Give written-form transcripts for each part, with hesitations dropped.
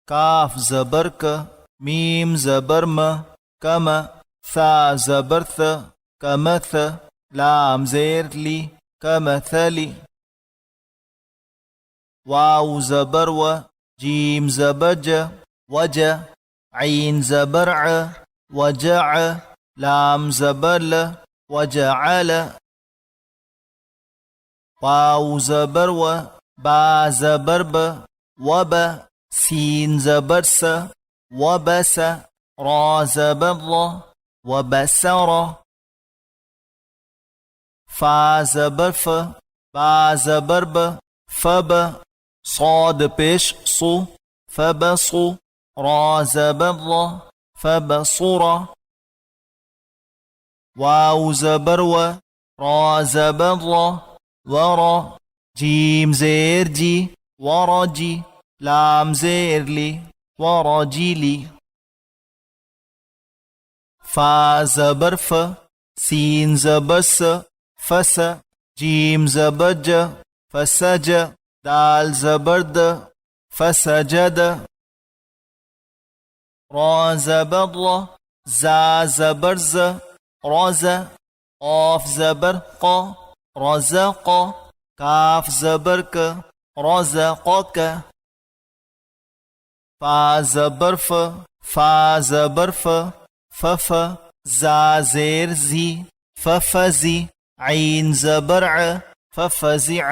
کاف زبر ک میم زبر م کم ثا زبر ث کمث لام زیر لی کمثلی واو زبر و جيم زبر ج وج عين زبر ع وجع لام زبر ل وجعل واو زبر و با زبر ب وب سين زبر س وبس را زبر ض وبسر فا زبر ف با زبر ب فب صاد پیش صو فبصو را زبر ض فبصر واو زبر و را زبر ض ورا جيم زير جي ورجي لام زير لي ورجلي فا زبر ف سين زبر س فس جيم زبر ج فسج دال زبر د فسجد را زبر ض زا زبر ز رز قاف زبر ق رزق كاف زبر ك رزقك فا زبر ف فا زبر ف فف زا زير زي ففزي عين زبر ع ففزع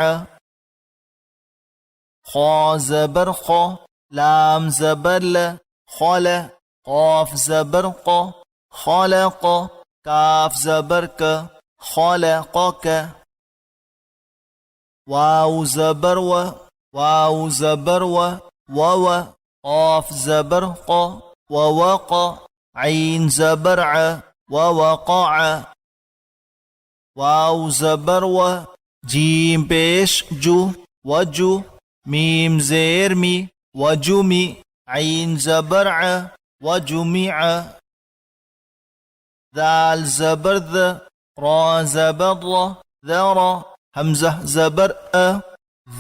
خا زبر خ لام زبر ل خل قاف زبر ق خلق كاف زبر ك خلقك واو زبر و واو زبر و وو قاف زبر ق ووق عين زبر ع ووقع واو زبر و جيم پیش جو وجو ميم زير مي وجمي عين زبر ع وجمع ذال زبر ذ را زبر ض ذرا همزة زبر أ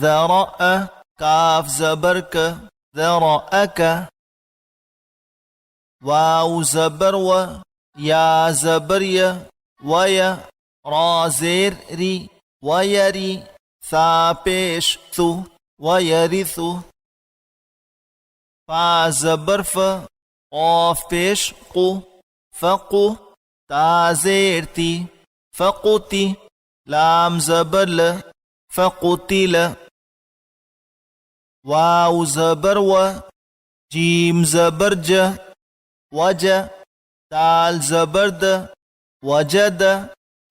ذرأ كاف زبر ك ذرأك واو زبر و يا زبر ي ويا را زير ري ويري ثا پیش ثو ويرث فا زبر ف قاف پیش قو فقو تا زير تي فقتي لام زبر ل فقتل واو زبر و جيم زبر ج وج دال زبر د وجد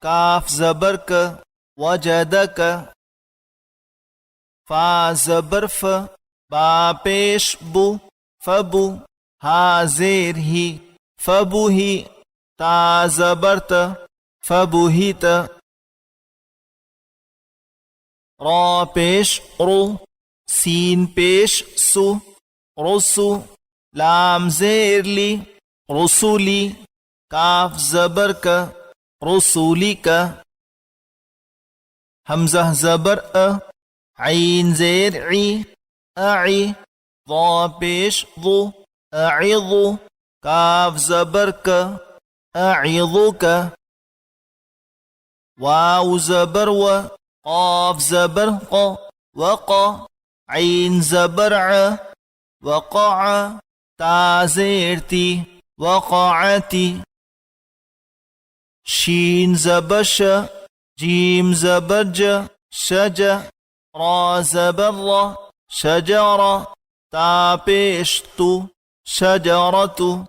كاف زبر ك وجدك فا زبر ف با پیش بو فبو ها زير هي فبوهي تا زبرت فبوهيت را پیش رو سين پیش سو رسو لام زير لي رسولي كاف زبر ك رسولك همزة زبر أ عين زير عي أعي ضا پیش ضو أعظ كاف زبر ك أعظك واو زبر و قاف زبر ق وقع عين زبر ع وقع تا زيرتي وقعتي شين زبر ش جيم زبر ج شج را زبر ر شجرة تا پیش تو شجرة